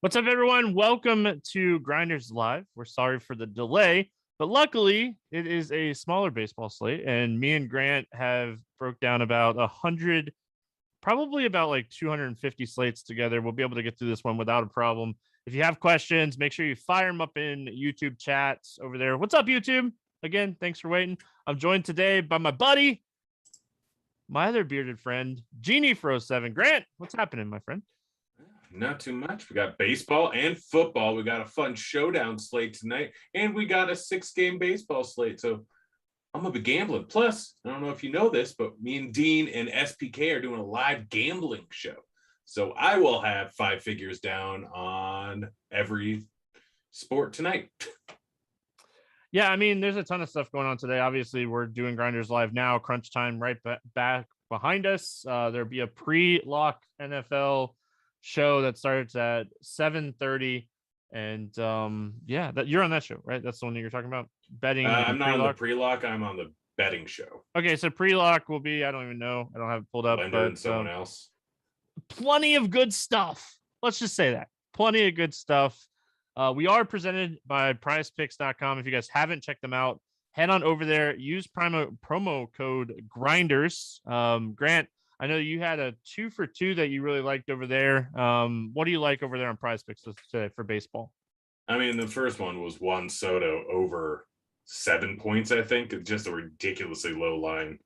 What's up, everyone? Welcome to Grinderslive. We're sorry for the delay, but luckily it is a smaller baseball slate, and me and Grant have broke down about 100, probably about like 250 slates together. We'll be able to get through this one without a problem. If you have questions, make sure you fire them up in YouTube chats over there. What's up, YouTube? Again, thanks for waiting. I'm joined today by my buddy, my other bearded friend, Genie for 07. Grant, what's happening, my friend? Not too much. We got baseball and football. We got a fun showdown slate tonight, and we got a 6-game baseball slate. So I'm going to be gambling. Plus, I don't know if you know this, but me and Dean and SPK are doing a live gambling show. So I will have 5 figures down on every sport tonight. Yeah, I mean, there's a ton of stuff going on today. Obviously, we're doing Grinders Live now. Crunch time right back behind us. There'll be a pre-lock NFL show that starts at 7:30, and yeah, that you're on that show, right? That's the one that you're talking about, betting. I'm not on the pre-lock. I'm on the betting show. Okay, so pre-lock will be, I don't even know, I don't have it pulled up, Blender but and someone else. Plenty of good stuff. Let's just say that plenty of good stuff. We are presented by PrizePicks.com. If you guys haven't checked them out, head on over there. Use promo code Grinders. Grant, I know you had a 2 for 2 that you really liked over there. What do you like over there on PrizePicks today for baseball? I mean, the first one was Juan Soto over 7 points, I think. It's just a ridiculously low line.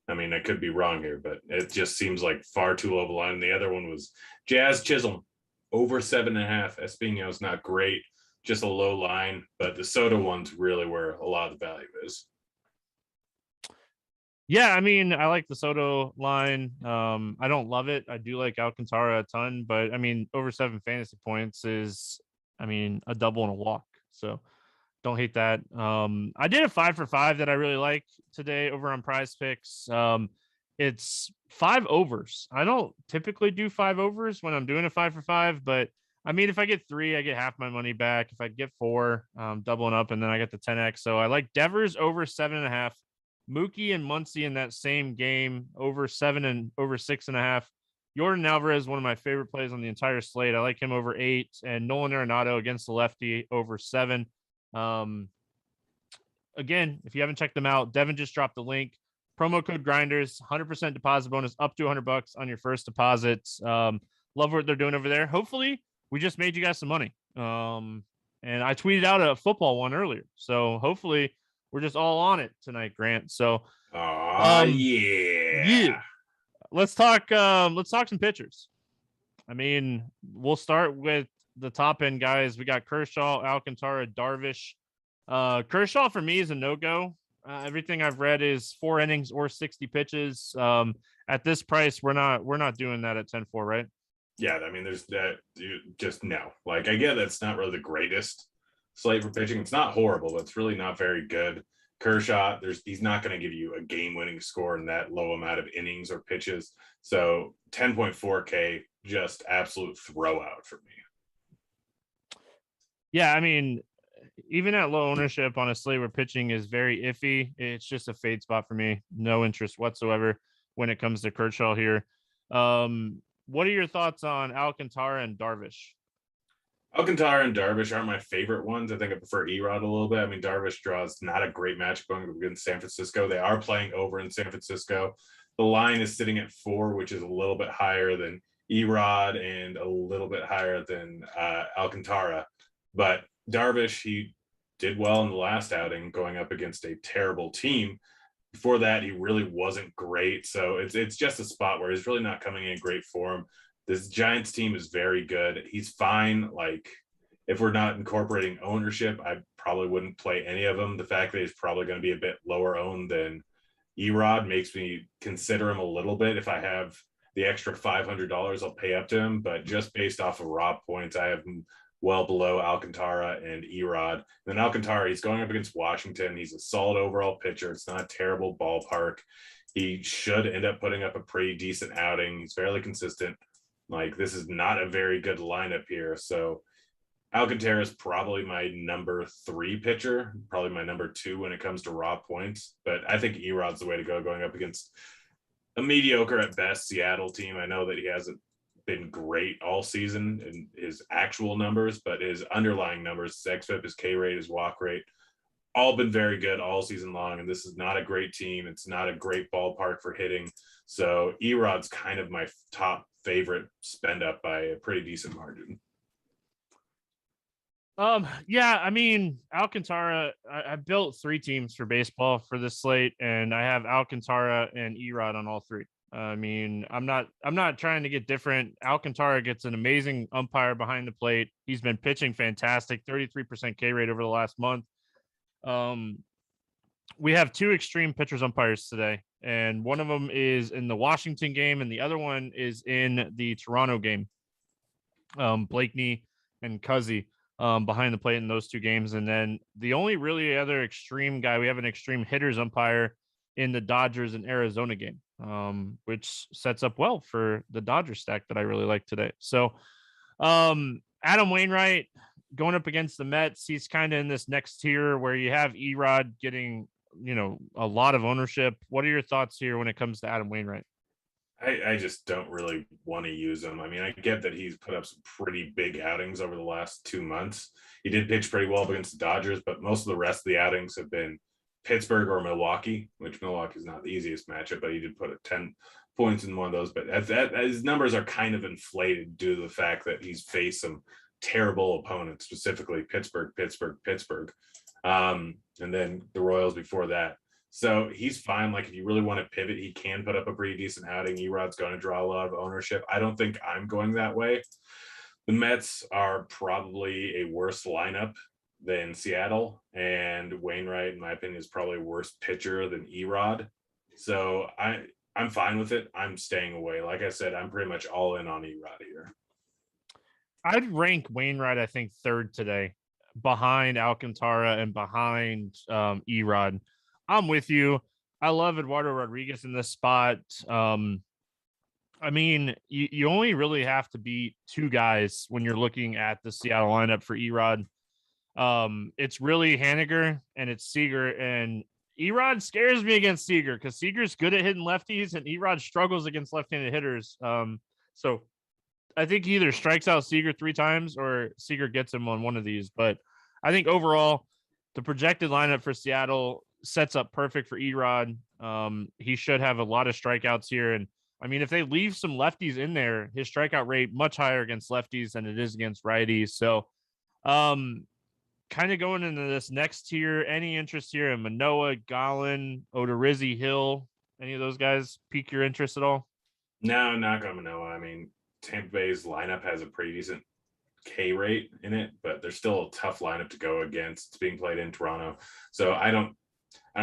I mean, I could be wrong here, but it just seems like far too low of a line. The other one was Jazz Chisholm over 7.5. Espino's not great, just a low line, but the Soto one's really where a lot of the value is. Yeah, I mean, I like the Soto line. I don't love it. I do like Alcantara a ton, but I mean, over 7 fantasy points is, I mean, a double and a walk. So don't hate that. I did a 5 for 5 that I really like today over on PrizePicks. It's 5 overs. I don't typically do 5 overs when I'm doing a 5 for 5, but I mean, if I get 3, I get half my money back. If I get 4, doubling up, and then I get the 10x. So I like Devers over 7.5. Mookie and Muncy in that same game over 7 and over 6.5. Jordan Alvarez, one of my favorite plays on the entire slate. I like him over 8, and Nolan Arenado against the lefty over 7. Again, if you haven't checked them out, Devin just dropped the link. Promo code Grinders, 100% deposit bonus up to $100 on your first deposit. Love what they're doing over there. Hopefully, we just made you guys some money. And I tweeted out a football one earlier, so hopefully we're just all on it tonight, Grant. So, yeah. Let's talk some pitchers. I mean, we'll start with the top end guys. We got Kershaw, Alcantara, Darvish. Kershaw for me is a no-go. Everything I've read is 4 innings or 60 pitches. At this price, we're not doing that at 10-4, right? Yeah, I mean, there's that. Just no. Like, I get that's not really the greatest slate for pitching. It's not horrible, but it's really not very good. Kershaw, he's not going to give you a game-winning score in that low amount of innings or pitches. So 10.4K, just absolute throwout for me. Yeah, I mean, even at low ownership on a slate where pitching is very iffy, it's just a fade spot for me. No interest whatsoever when it comes to Kershaw here. What are your thoughts on Alcantara and Darvish? Alcantara and Darvish aren't my favorite ones. I think I prefer Erod a little bit. I mean, Darvish draws not a great match going against San Francisco. They are playing over in San Francisco. The line is sitting at 4, which is a little bit higher than Erod and a little bit higher than Alcantara. But Darvish, he did well in the last outing going up against a terrible team. Before that, he really wasn't great. So it's just a spot where he's really not coming in great form. This Giants team is very good. He's fine. Like, if we're not incorporating ownership, I probably wouldn't play any of them. The fact that he's probably going to be a bit lower owned than Erod makes me consider him a little bit. If I have the extra $500, I'll pay up to him. But just based off of raw points, I have him well below Alcantara and Erod. Then Alcantara, he's going up against Washington. He's a solid overall pitcher. It's not a terrible ballpark. He should end up putting up a pretty decent outing. He's fairly consistent. Like, this is not a very good lineup here. So Alcantara is probably my number 3 pitcher, probably my number 2 when it comes to raw points. But I think Erod's the way to go going up against a mediocre at best Seattle team. I know that he hasn't been great all season in his actual numbers, but his underlying numbers, his xFIP, his K rate, his walk rate, all been very good all season long. And this is not a great team. It's not a great ballpark for hitting. So Erod's kind of my top favorite spend up by a pretty decent margin. Yeah, I mean, Alcantara, I built 3 teams for baseball for this slate, and I have Alcantara and Erod on all 3. I mean, I'm not trying to get different. Alcantara gets an amazing umpire behind the plate. He's been pitching fantastic, 33% K rate over the last month. We have 2 extreme pitchers umpires today, and one of them is in the Washington game, and the other one is in the Toronto game. Blakeney and Cuzzy behind the plate in those 2 games. And then the only really other extreme guy, we have an extreme hitters umpire in the Dodgers and Arizona game, which sets up well for the Dodgers stack that I really like today. So Adam Wainwright going up against the Mets, he's kind of in this next tier where you have Erod getting, a lot of ownership. What are your thoughts here when it comes to Adam Wainwright? I just don't really want to use him. I mean, I get that he's put up some pretty big outings over the last 2 months. He did pitch pretty well against the Dodgers, but most of the rest of the outings have been Pittsburgh or Milwaukee, which Milwaukee is not the easiest matchup, but he did put 10 points in one of those. But his numbers are kind of inflated due to the fact that he's faced some terrible opponents, specifically Pittsburgh, and then the Royals before that. So he's fine. Like, if you really want to pivot, he can put up a pretty decent outing. Erod's going to draw a lot of ownership. I don't think I'm going that way. The Mets are probably a worse lineup than Seattle, and Wainwright, in my opinion, is probably a worse pitcher than Erod. So I'm fine with it. I'm staying away. Like I said, I'm pretty much all in on Erod here. I'd rank Wainwright, I think, 3rd today, behind Alcantara and behind Erod. I'm with you. I love Eduardo Rodriguez in this spot. I mean, you only really have to beat 2 guys when you're looking at the Seattle lineup for Erod. It's really Haniger and it's Seager, and Erod scares me against Seager because Seager's good at hitting lefties and Erod struggles against left-handed hitters. So I think he either strikes out Seager 3 times or Seager gets him on one of these. But I think overall, the projected lineup for Seattle sets up perfect for Erod. He should have a lot of strikeouts here. And I mean, if they leave some lefties in there, his strikeout rate much higher against lefties than it is against righties. So kind of going into this next tier, any interest here in Manoah, Gallen, Odorizzi, Hill, any of those guys pique your interest at all? No, not going Manoah. I mean, Tampa Bay's lineup has a pretty decent K rate in it, but there's still a tough lineup to go against. It's being played in Toronto. So I don't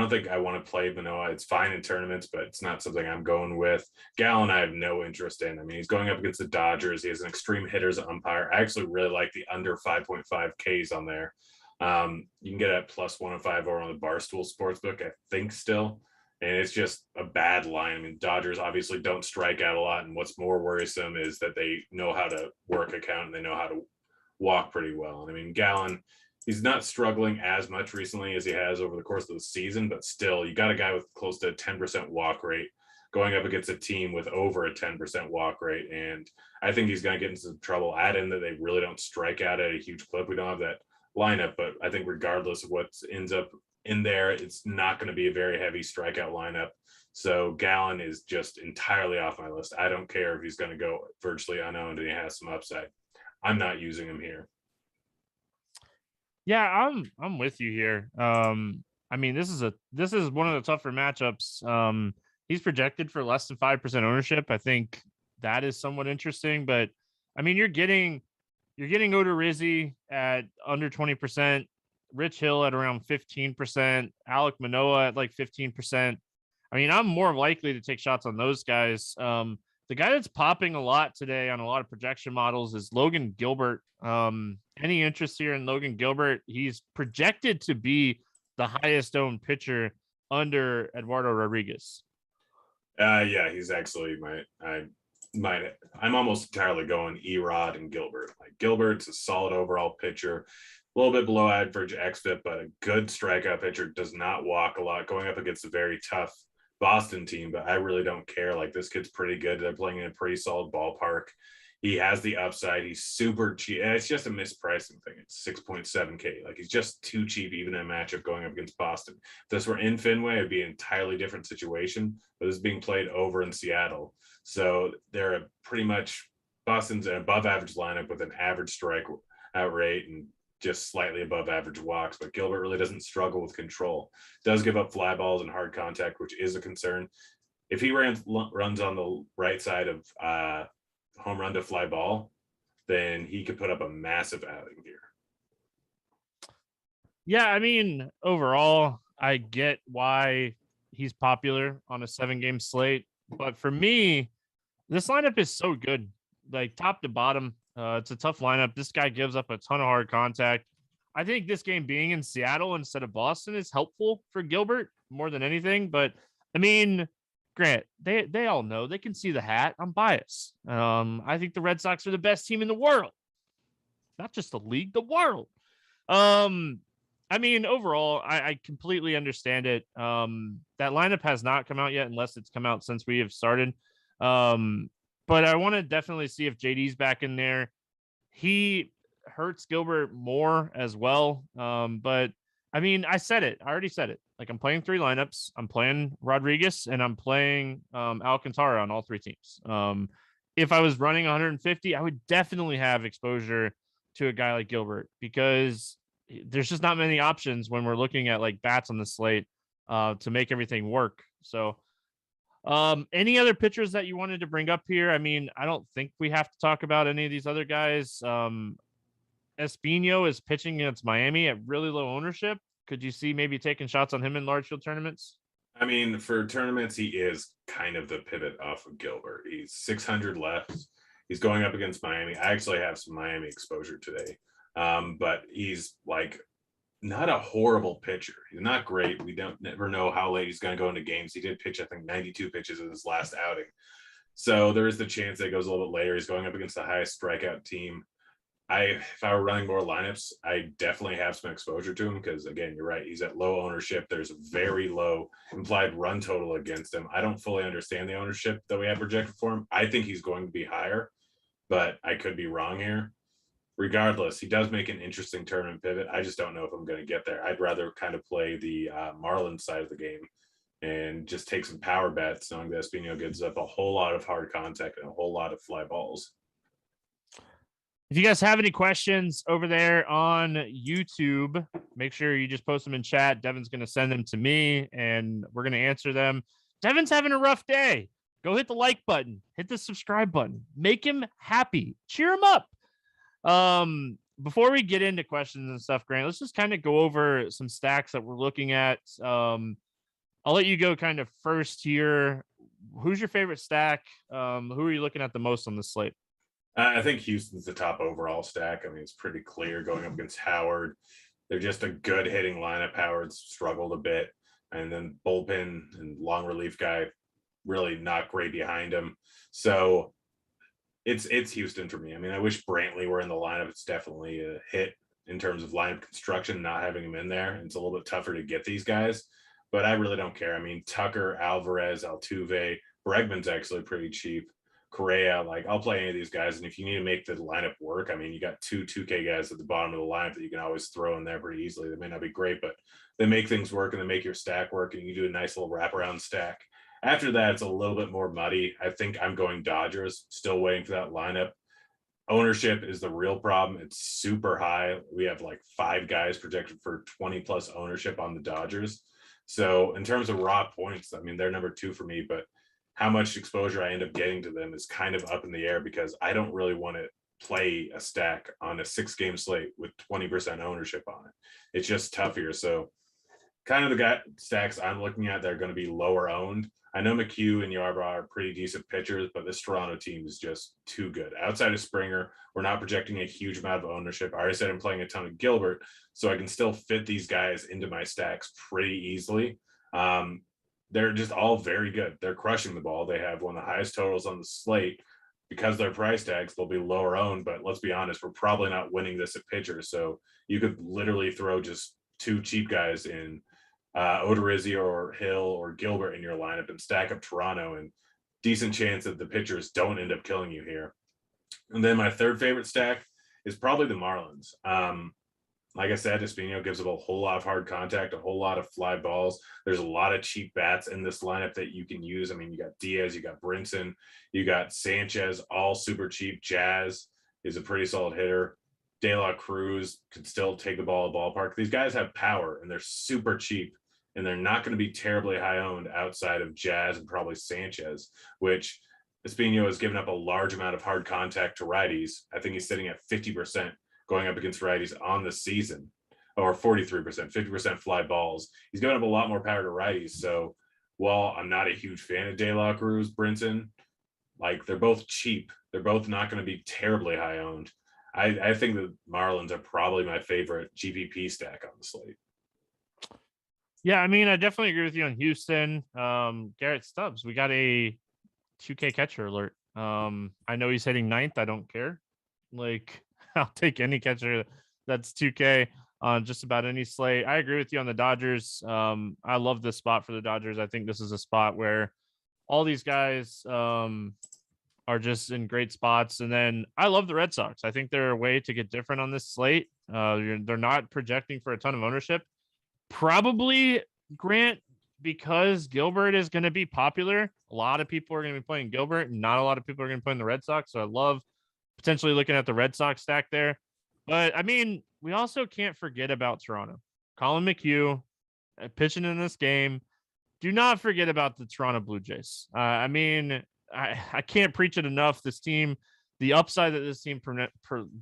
think I want to play Manoah. It's fine in tournaments, but it's not something I'm going with. Gallen, I have no interest in. I mean, he's going up against the Dodgers. He has an extreme hitters umpire. I actually really like the under 5.5 Ks on there. You can get at plus 105 over on the Barstool Sportsbook, I think, still. And it's just a bad line. I mean, Dodgers obviously don't strike out a lot. And what's more worrisome is that they know how to work a count and they know how to walk pretty well. I mean, Gallen, he's not struggling as much recently as he has over the course of the season, but still, you got a guy with close to a 10% walk rate going up against a team with over a 10% walk rate. And I think he's going to get into some trouble. Add in that they really don't strike out at a huge clip. We don't have that lineup, but I think regardless of what ends up in there, it's not going to be a very heavy strikeout lineup. So Gallen is just entirely off my list. I don't care if he's going to go virtually unowned and he has some upside. I'm not using him here. Yeah, I'm with you here. I mean, this is one of the tougher matchups. He's projected for less than 5% ownership. I think that is somewhat interesting, but I mean, you're getting Odorizzi at under 20%, Rich Hill at around 15%, Alec Manoa at like 15%. I mean, I'm more likely to take shots on those guys. The guy that's popping a lot today on a lot of projection models is Logan Gilbert. Any interest here in Logan Gilbert? He's projected to be the highest owned pitcher under Eduardo Rodriguez. Yeah, he's actually I'm almost entirely going Erod and Gilbert. Like Gilbert's a solid overall pitcher, a little bit below average xFIP, but a good strikeout pitcher, does not walk a lot, going up against a very tough Boston team. But I really don't care. Like this kid's pretty good. They're playing in a pretty solid ballpark. He has the upside. He's super cheap. It's just a mispricing thing. It's 6.7K. Like he's just too cheap, even in a matchup going up against Boston. If this were in Fenway, it'd be an entirely different situation. But this is being played over in Seattle. So they're pretty much Boston's an above average lineup with an average strikeout rate and just slightly above average walks. But Gilbert really doesn't struggle with control. Does give up fly balls and hard contact, which is a concern. If he runs on the right side of home run to fly ball, then he could put up a massive outing here. Yeah, I mean, overall, I get why he's popular on a 7-game slate. But for me, this lineup is so good, like top to bottom. It's a tough lineup. This guy gives up a ton of hard contact. I think this game being in Seattle instead of Boston is helpful for Gilbert more than anything. But I mean, Grant, they all know, they can see the hat. I'm biased. I think the Red Sox are the best team in the world, not just the league, the world. I mean, overall, I completely understand it. That lineup has not come out yet, unless it's come out since we have started. But I want to definitely see if JD's back in there. He hurts Gilbert more as well. But I mean, I already said it. Like I'm playing 3 lineups. I'm playing Rodriguez and I'm playing Alcantara on all 3 teams. If I was running 150, I would definitely have exposure to a guy like Gilbert because there's just not many options when we're looking at like bats on the slate to make everything work. So any other pitchers that you wanted to bring up here? I mean, I don't think we have to talk about any of these other guys. Espino is pitching against Miami at really low ownership. Could you see maybe taking shots on him in large field tournaments? I mean, for tournaments, he is kind of the pivot off of Gilbert. He's 600 left. He's going up against Miami. I actually have some Miami exposure today. But he's like not a horrible pitcher. He's not great. We don't never know how late he's going to go into games. He did pitch, I think, 92 pitches in his last outing. So there is the chance that it goes a little bit later. He's going up against the highest strikeout team. If I were running more lineups, I definitely have some exposure to him because, again, you're right. He's at low ownership. There's a very low implied run total against him. I don't fully understand the ownership that we have projected for him. I think he's going to be higher, but I could be wrong here. Regardless, he does make an interesting tournament pivot. I just don't know if I'm going to get there. I'd rather kind of play the Marlins side of the game and just take some power bets, knowing that Espino gives up a whole lot of hard contact and a whole lot of fly balls. If you guys have any questions over there on YouTube, make sure you just post them in chat. Devin's going to send them to me, and we're going to answer them. Devin's having a rough day. Go hit the like button. Hit the subscribe button. Make him happy. Cheer him up. Before we get into questions and stuff, Grant, let's just kind of go over some stacks that we're looking at. I'll let you go kind of first here. Who's your favorite stack? Who are you looking at the most on the slate? I think Houston's the top overall stack. I mean, it's pretty clear going up against Howard. They're just a good hitting lineup. Howard's struggled a bit. And then bullpen and long relief guy, really not great behind him. So it's Houston for me. I mean, I wish Brantley were in the lineup. It's definitely a hit in terms of lineup construction, not having him in there. It's a little bit tougher to get these guys, but I really don't care. I mean, Tucker, Alvarez, Altuve, Bregman's actually pretty cheap. Correa, like I'll play any of these guys. And if you need to make the lineup work, I mean, you got 2K guys at the bottom of the lineup that you can always throw in there pretty easily. They may not be great, but they make things work and they make your stack work and you do a nice little wraparound stack. After that, it's a little bit more muddy. I think I'm going Dodgers, still waiting for that lineup. ownership is the real problem. It's super high. We have like 5 guys projected for 20 plus ownership on the Dodgers. So in terms of raw points, I mean, they're number 2 for me, but how much exposure I end up getting to them is kind of up in the air because I don't really want to play a stack on a 6-game slate with 20% ownership on it. It's just tough here. So kind of the guy stacks I'm looking at, they're going to be lower owned. I know McHugh and Yarbrough are pretty decent pitchers, but this Toronto team is just too good. Outside of Springer, we're not projecting a huge amount of ownership. I already said I'm playing a ton of Gilbert, so I can still fit these guys into my stacks pretty easily. They're just all very good. They're crushing the ball. They have one of the highest totals on the slate. Because they're price tags, they'll be lower owned, but let's be honest, we're probably not winning this at pitcher. So you could literally throw just 2 cheap guys in Odorizzi or Hill or Gilbert in your lineup and stack up Toronto, and decent chance that the pitchers don't end up killing you here. And then my third favorite stack is probably the Marlins. Like I said, Espino gives up a whole lot of hard contact, a whole lot of fly balls. There's a lot of cheap bats in this lineup that you can use. I mean, you got Diaz, you got Brinson, you got Sanchez, all super cheap. Jazz is a pretty solid hitter. De La Cruz could still take the ball at ballpark. These guys have power and they're super cheap, and they're not going to be terribly high owned outside of Jazz and probably Sanchez, which Espino has given up a large amount of hard contact to righties. I think he's sitting at 50% going up against righties on the season, or 43%, 50% fly balls. He's given up a lot more power to righties. So while I'm not a huge fan of De La Cruz, Brinson, like they're both cheap. They're both not going to be terribly high owned. I think the Marlins are probably my favorite GPP stack on the slate. Yeah, I mean, I definitely agree with you on Houston. Garrett Stubbs, we got a 2K catcher alert. I know he's hitting 9th. I don't care. Like, I'll take any catcher that's 2K on just about any slate. I agree with you on the Dodgers. I love this spot for the Dodgers. I think this is a spot where all these guys are just in great spots. And then I love the Red Sox. I think they're a way to get different on this slate. They're not projecting for a ton of ownership. Probably, Grant, because Gilbert is going to be popular. A lot of people are going to be playing Gilbert, and not a lot of people are going to be playing the Red Sox. So I love potentially looking at the Red Sox stack there. But, I mean, we also can't forget about Toronto. Colin McHugh pitching in this game. Do not forget about the Toronto Blue Jays. I mean, I can't preach it enough. This team, the upside that this team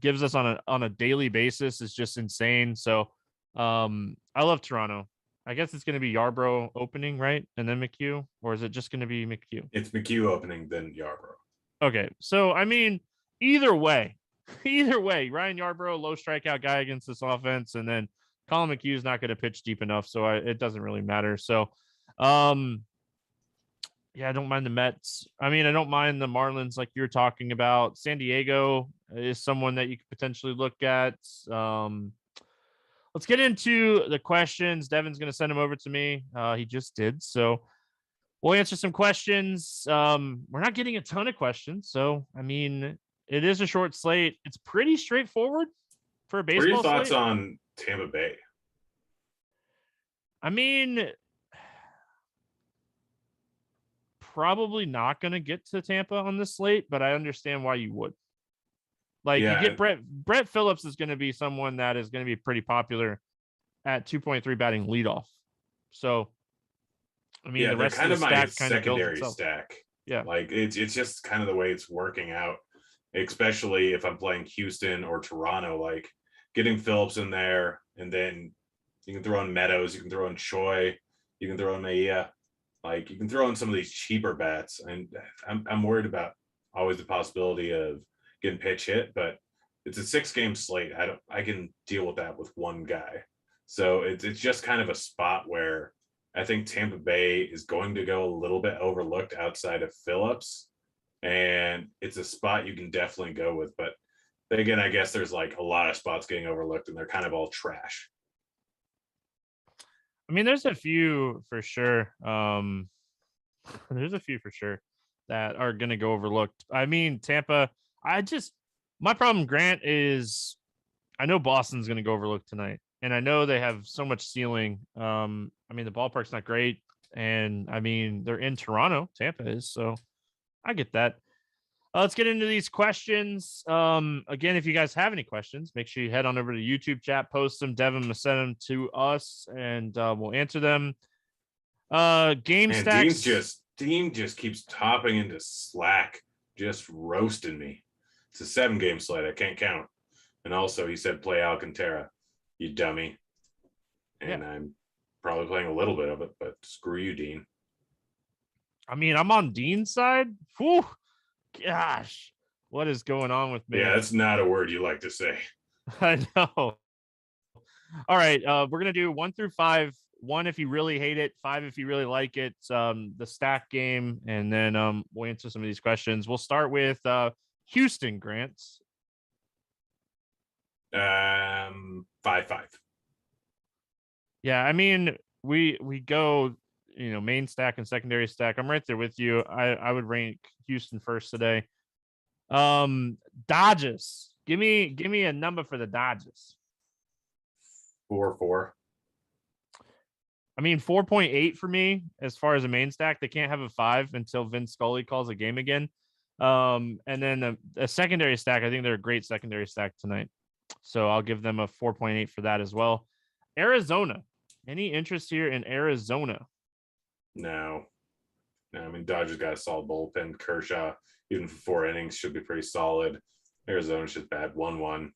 gives us on a daily basis is just insane. So I love Toronto. I guess it's going to be Yarbrough opening, right? And then McHugh, or is it just going to be McHugh? It's McHugh opening, then Yarbrough. Okay. So, I mean, either way, Ryan Yarbrough, low strikeout guy against this offense. And then Colin McHugh's not going to pitch deep enough. So it doesn't really matter. So, yeah, I don't mind the Mets. I mean, I don't mind the Marlins like you're talking about. San Diego is someone that you could potentially look at. Let's get into the questions. Devin's going to send them over to me. He just did. So we'll answer some questions. We're not getting a ton of questions. So, I mean, it is a short slate. It's pretty straightforward for a baseball slate. What are your thoughts on Tampa Bay? I mean, probably not going to get to Tampa on this slate, but I understand why you would. Like, you get Brett Phillips is going to be someone that is going to be pretty popular at 2.3 batting leadoff. So, I mean, the rest kind of the of my stack kind of secondary stack. Yeah, like it's just kind of the way it's working out, especially if I'm playing Houston or Toronto. Like getting Phillips in there, and then you can throw in Meadows, you can throw in Choi, you can throw in Mejia. Like you can throw in some of these cheaper bats, and I'm worried about always the possibility of getting pitch hit, but it's a 6-game slate. I can deal with that with one guy. So it's just kind of a spot where I think Tampa Bay is going to go a little bit overlooked outside of Phillips, and it's a spot you can definitely go with. But again, I guess there's like a lot of spots getting overlooked, and they're kind of all trash. I mean, there's a few for sure. There's a few for sure that are going to go overlooked. I mean, Tampa, my problem, Grant, is I know Boston's going to go overlooked tonight, and I know they have so much ceiling. I mean, the ballpark's not great, and I mean, they're in Toronto. Tampa is, so I get that. Let's get into these questions. Again, if you guys have any questions, make sure you head on over to YouTube chat, post them, Devin will send them to us, and we'll answer them. Game Man, stacks. Dean just keeps topping into Slack, just roasting me. It's a 7-game slate. I can't count. And also, he said play Alcantara, you dummy. And I'm probably playing a little bit of it, but screw you, Dean. I mean, I'm on Dean's side. Whew. Gosh, what is going on with me? Yeah, that's not a word you like to say. I know. All right, we're gonna do 1 through 5. 1 if you really hate it, 5 if you really like it. The stack game, and then we'll answer some of these questions. We'll start with Houston, Grant. 5-5. Yeah, I mean, we go, main stack and secondary stack. I'm right there with you. I would rank Houston first today. Dodgers. Give me a number for the Dodgers. 4-4. I mean, 4.8 for me as far as a main stack. They can't have a 5 until Vince Scully calls a game again. And then a secondary stack. I think they're a great secondary stack tonight. So I'll give them a 4.8 for that as well. Arizona. Any interest here in Arizona? No. I mean, Dodgers got a solid bullpen. Kershaw, even for 4 innings, should be pretty solid. Arizona's just bad. 1-1.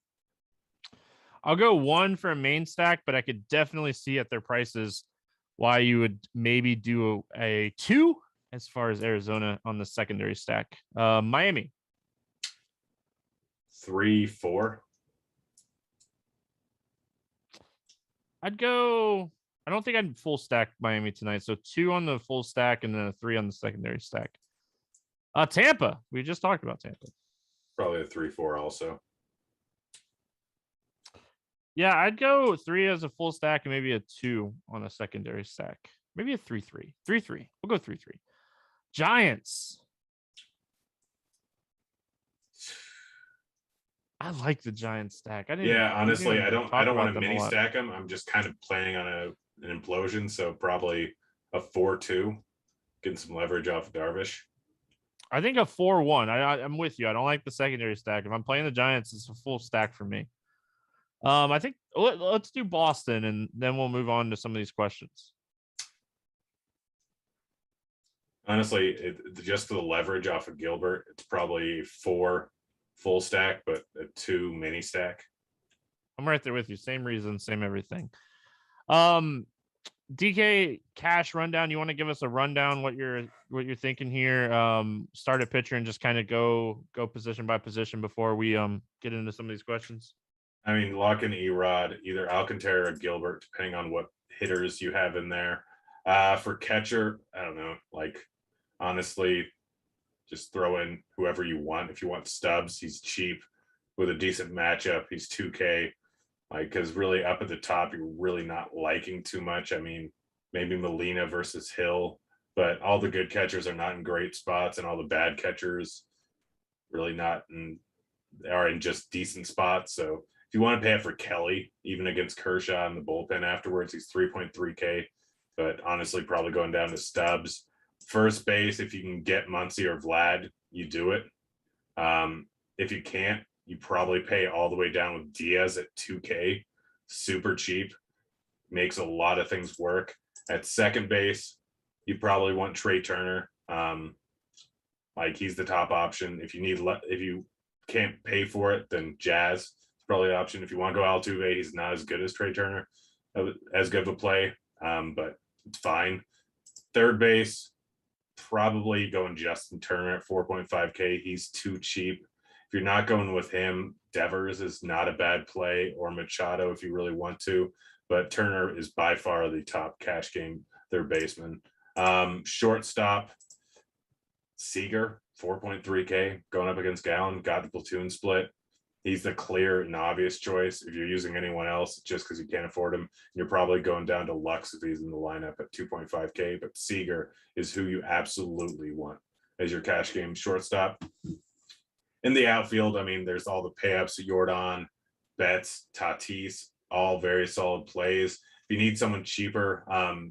I'll go 1 for a main stack, but I could definitely see at their prices why you would maybe do a 2 as far as Arizona on the secondary stack. Miami. 3-4. I'd go. I don't think I'd full stack Miami tonight. So 2 on the full stack and then a 3 on the secondary stack. Tampa. We just talked about Tampa. Probably a 3-4 also. Yeah, I'd go 3 as a full stack and maybe a 2 on a secondary stack. Maybe a 3-3. 3-3. We'll go 3-3. Giants. I like the Giants stack. Honestly, I don't want to mini stack them. I'm just kind of planning on an implosion, so probably a 4-2, getting some leverage off of Darvish. I think a 4-1. I'm with you. I don't like the secondary stack. If I'm playing the Giants, it's a full stack for me. I think let's do Boston, and then we'll move on to some of these questions. Honestly, just the leverage off of Gilbert, it's probably 4 full stack, but a 2 mini stack. I'm right there with you. Same reason, same everything. DK cash rundown. You want to give us a rundown what you're thinking here? Start a pitcher and just kind of go position by position before we get into some of these questions. I mean, lock in Erod, either Alcantara or Gilbert, depending on what hitters you have in there. For catcher, I don't know. Like, honestly, just throw in whoever you want. If you want Stubbs, he's cheap with a decent matchup. He's 2K. Like, because really up at the top, you're really not liking too much. I mean, maybe Molina versus Hill, but all the good catchers are not in great spots, and all the bad catchers really are in just decent spots. So if you want to pay up for Kelly, even against Kershaw in the bullpen afterwards, he's 3.3K. But honestly, probably going down to Stubbs. First base, if you can get Muncy or Vlad, you do it. If you can't, you probably pay all the way down with Diaz at 2K. Super cheap. Makes a lot of things work. At second base, you probably want Trey Turner. Like, he's the top option. If you can't pay for it, then Jazz is probably an option. If you want to go Altuve, he's not as good as Trey Turner, as good of a play, but it's fine. Third base, probably going Justin Turner at 4.5K. He's too cheap. If you're not going with him, Devers is not a bad play, or Machado if you really want to, but Turner is by far the top cash game third baseman. Shortstop, Seager, 4.3K, going up against Gallen, got the platoon split. He's the clear and obvious choice. If you're using anyone else just because you can't afford him, you're probably going down to Lux if he's in the lineup at 2.5K, but Seager is who you absolutely want as your cash game shortstop. In the outfield, I mean, there's all the pay-ups, Jordan, Betts, Tatis, all very solid plays. If you need someone cheaper,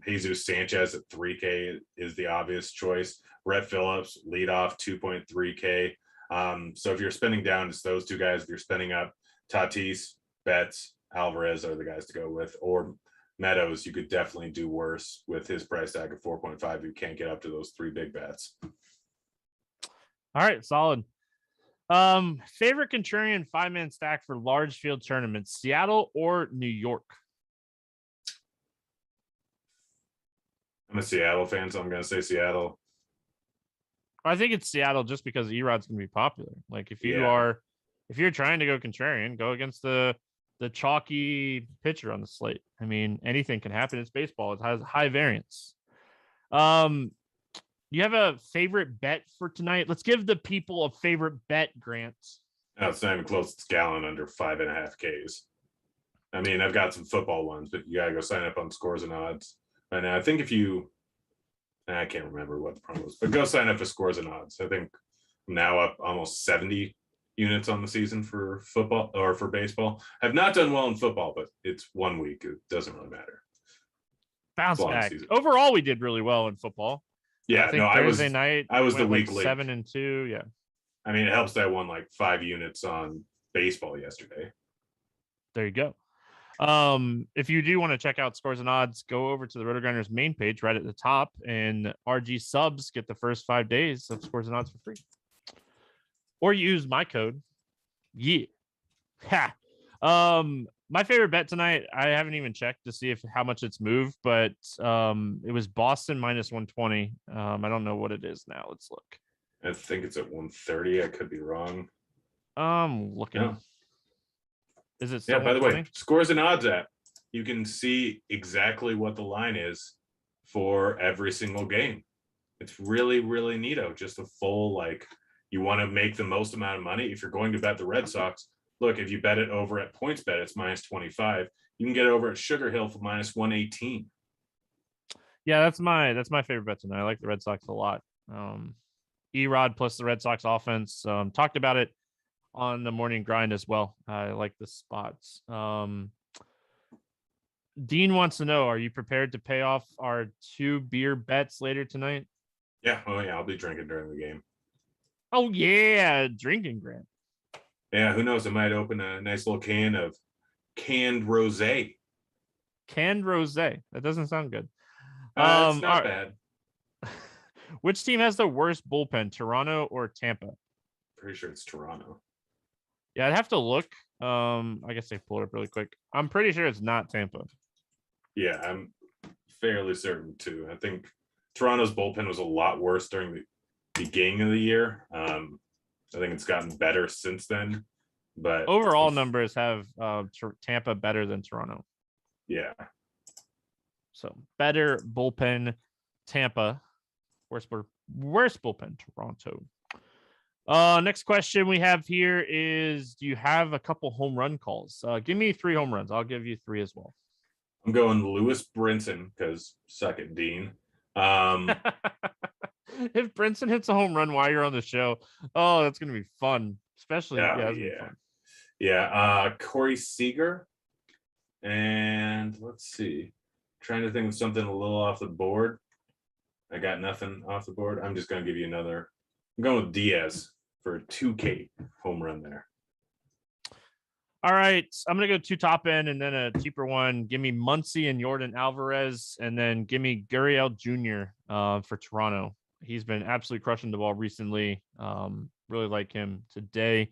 Jesus Sanchez at 3K is the obvious choice. Brett Phillips, leadoff, 2.3K. So if you're spending down, it's those two guys. If you're spending up, Tatis, Betts, Alvarez are the guys to go with, or Meadows. You could definitely do worse with his price tag of 4.5. You can't get up to those three big bets. All right, solid. Favorite contrarian 5-man stack for large field tournaments, Seattle or New York? I'm a Seattle fan, so I'm going to say Seattle. I think it's Seattle just because Erod's going to be popular. Like if you're trying to go contrarian, go against the chalky pitcher on the slate. I mean, anything can happen. It's baseball. It has high variance. You have a favorite bet for tonight? Let's give the people a favorite bet, Grant. No, it's not even close. It's Gallon under 5.5 Ks. I mean, I've got some football ones, but you got to go sign up on Scores and Odds. And I think if you, I can't remember what the promo was, but go sign up for Scores and Odds. I think I'm now up almost 70 units on the season for football or for baseball. I've not done well in football, but it's 1 week. It doesn't really matter. Bounce back. Overall, we did really well in football. Yeah, Thursday night I was the week like 7-2. Yeah. I mean, it helps that I won like 5 units on baseball yesterday. There you go. If you do want to check out Scores and Odds, go over to the Rotogrinders main page right at the top, and RG subs get the first 5 days of Scores and Odds for free. Or use my code. Yeah. Ha. My favorite bet tonight, I haven't even checked to see how much it's moved, but it was Boston minus 120. I don't know what it is now. Let's look. I think it's at 130. I could be wrong. Looking. No. Is it still? Yeah, by the way, Scores and Odds app. You can see exactly what the line is for every single game. It's really, really neato. Just a full, like, you want to make the most amount of money. If you're going to bet the Red Sox, look, if you bet it over at PointsBet, it's minus 25. You can get it over at Sugar Hill for minus 118. Yeah, that's my favorite bet tonight. I like the Red Sox a lot. Erod plus the Red Sox offense. Talked about it on the morning grind as well. I like the spots. Dean wants to know, are you prepared to pay off our 2 beer bets later tonight? Yeah. Oh, yeah. I'll be drinking during the game. Oh, yeah. Drinking, Grant. Yeah. Who knows? I might open a nice little can of canned rosé. Canned rosé. That doesn't sound good. It's not bad. Which team has the worst bullpen, Toronto or Tampa? Pretty sure it's Toronto. Yeah, I'd have to look. I guess they pulled it up really quick. I'm pretty sure it's not Tampa. Yeah, I'm fairly certain too. I think Toronto's bullpen was a lot worse during the beginning of the year. I think it's gotten better since then. But overall numbers have Tampa better than Toronto. Yeah. So better bullpen, Tampa. Worst bullpen, Toronto. Next question we have here is, do you have a couple home run calls? Give me 3 home runs. I'll give you 3 as well. I'm going Lewis Brinson because suck it, Dean. If Brinson hits a home run while you're on the show, oh, that's gonna be fun. Especially Corey Seager. And let's see. Trying to think of something a little off the board. I got nothing off the board. I'm just gonna give you another. I'm going with Diaz for a 2K home run there. All right. I'm going to go 2 top end and then a cheaper one. Give me Muncy and Jordan Alvarez, and then give me Gurriel Jr. For Toronto. He's been absolutely crushing the ball recently. Really like him today.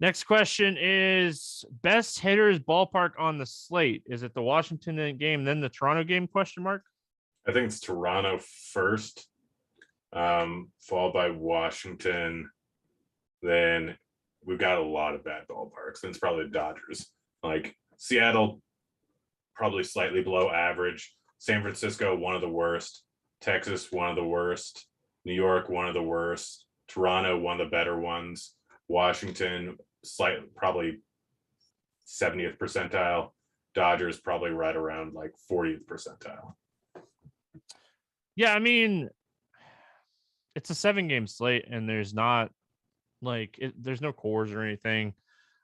Next question is, best hitters ballpark on the slate. Is it the Washington game, then the Toronto game, question mark? I think it's Toronto first, followed by Washington. Then we've got a lot of bad ballparks. Then it's probably the Dodgers. Like Seattle, probably slightly below average. San Francisco, one of the worst. Texas, one of the worst. New York, one of the worst. Toronto, one of the better ones. Washington, probably 70th percentile. Dodgers, probably right around like 40th percentile. Yeah, I mean, it's a 7-game slate, and there's not there's no cores or anything.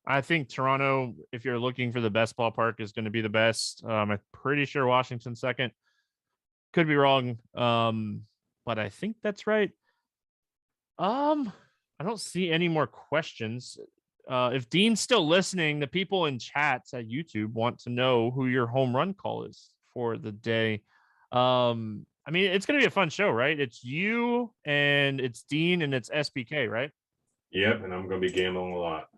I think Toronto, if you're looking for the best ballpark, is going to be the best. I'm pretty sure Washington second. Could be wrong, but I think that's right. I don't see any more questions. If Dean's still listening, the people in chats at YouTube want to know who your home run call is for the day. I mean, it's going to be a fun show, right? It's you and it's Dean and it's SBK, right? Yep, and I'm going to be gambling a lot.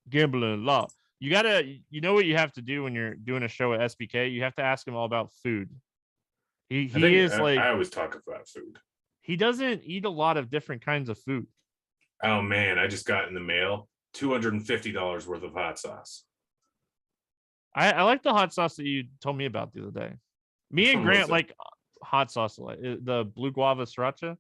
Gambling a lot. You know what you have to do when you're doing a show at SBK? You have to ask him all about food. I always talk about food. He doesn't eat a lot of different kinds of food. Oh man, I just got in the mail $250 worth of hot sauce. I like the hot sauce that you told me about the other day. Me and Grant like hot sauce, the blue guava sriracha.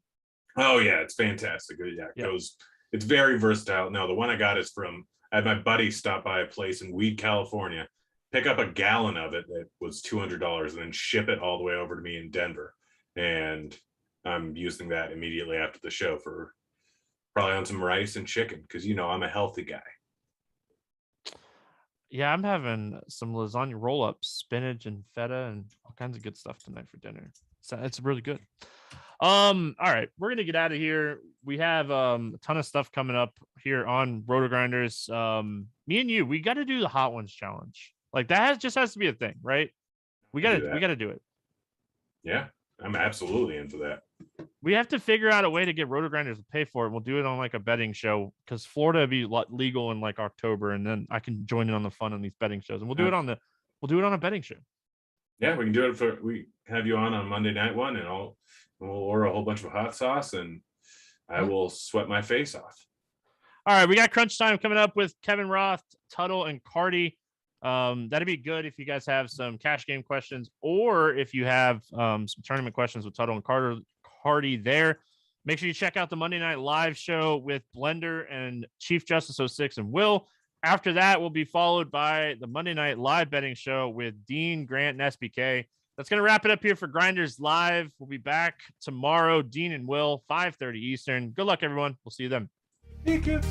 Oh yeah, it's fantastic. Yeah, it goes. It's very versatile. No, the one I got is from. I had my buddy stop by a place in Weed, California, pick up a gallon of it that was $200, and then ship it all the way over to me in Denver. And I'm using that immediately after the show for probably on some rice and chicken because I'm a healthy guy. Yeah, I'm having some lasagna roll-ups, spinach and feta, and all kinds of good stuff tonight for dinner. So it's really good. All right, we're gonna get out of here. We have a ton of stuff coming up here on Rotogrinders. Me and you, we got to do the Hot Ones challenge. Like that just has to be a thing, right? We got to do it. Yeah, I'm absolutely into that. We have to figure out a way to get Rotogrinders to pay for it. We'll do it on like a betting show because Florida will be legal in like October, and then I can join in on the fun on these betting shows, and we'll do it on a betting show. Yeah, we can do it we have you on Monday night one, and we'll order a whole bunch of hot sauce, and I will sweat my face off. All right, we got crunch time coming up with Kevin Roth, Tuttle, and Cardi. That'd be good if you guys have some cash game questions, or if you have some tournament questions with Tuttle and Cardi there. Make sure you check out the Monday Night Live show with Blender and Chief Justice 06 and Will. After that, will be followed by the Monday Night Live betting show with Dean, Grant, and SBK. That's going to wrap it up here for Grinderslive. We'll be back tomorrow, Dean and Will, 5:30 Eastern. Good luck, everyone. We'll see you then. Hey, kids.